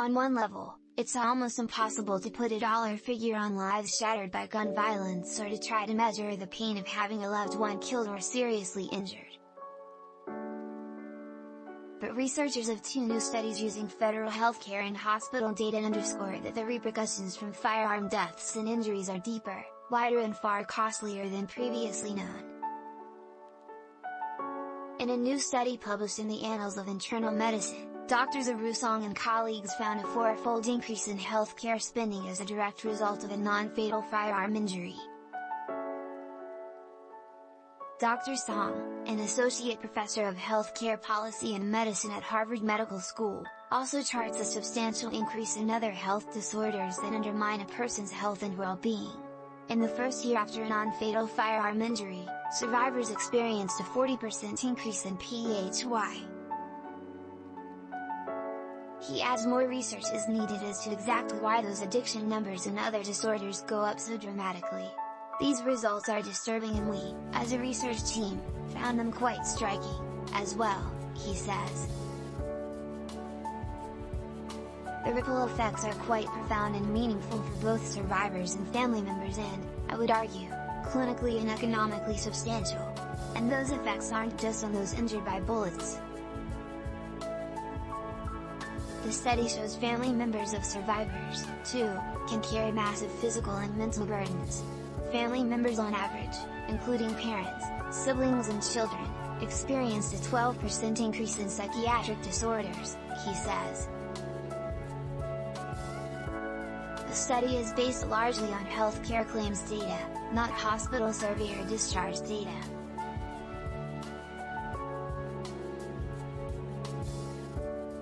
On one level, it's almost impossible to put a dollar figure on lives shattered by gun violence or to try to measure the pain of having a loved one killed or seriously injured. But researchers of 2 new studies using federal healthcare and hospital data underscore that the repercussions from firearm deaths and injuries are deeper, wider and far costlier than previously known. In a new study published in the Annals of Internal Medicine, Dr. Zirui Song and colleagues found a 4-fold increase in healthcare spending as a direct result of a non-fatal firearm injury. Dr. Song, an associate professor of healthcare policy and medicine at Harvard Medical School, also charts a substantial increase in other health disorders that undermine a person's health and well-being. In the first year after a non-fatal firearm injury, survivors experienced a 40% increase in PHY. He adds more research is needed as to exactly why those addiction numbers and other disorders go up so dramatically. These results are disturbing and we, as a research team, found them quite striking, as well, he says. The ripple effects are quite profound and meaningful for both survivors and family members and, I would argue, clinically and economically substantial. And those effects aren't just on those injured by bullets. The study shows family members of survivors, too, can carry massive physical and mental burdens. Family members on average, including parents, siblings and children, experienced a 12% increase in psychiatric disorders, he says. The study is based largely on healthcare claims data, not hospital survey or discharge data.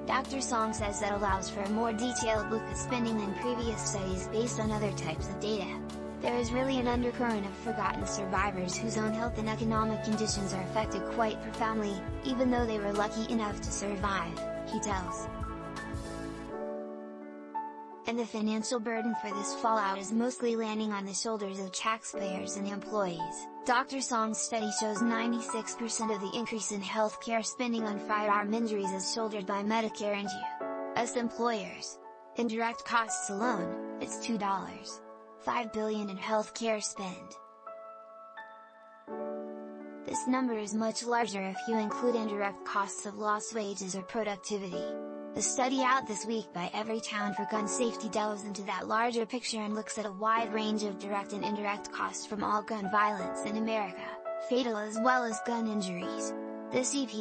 Dr. Song says that allows for a more detailed look at spending than previous studies based on other types of data. There is really an undercurrent of forgotten survivors whose own health and economic conditions are affected quite profoundly, even though they were lucky enough to survive, he tells. And the financial burden for this fallout is mostly landing on the shoulders of taxpayers and employees. Dr. Song's study shows 96% of the increase in healthcare spending on firearm injuries is shouldered by Medicare and U. Us employers. In direct costs alone, it's $2.5 billion in healthcare spend. This number is much larger if you include indirect costs of lost wages or productivity. The study out this week by Everytown for gun safety delves into that larger picture and looks at a wide range of direct and indirect costs from all gun violence in America, fatal as well as gun injuries. This EP,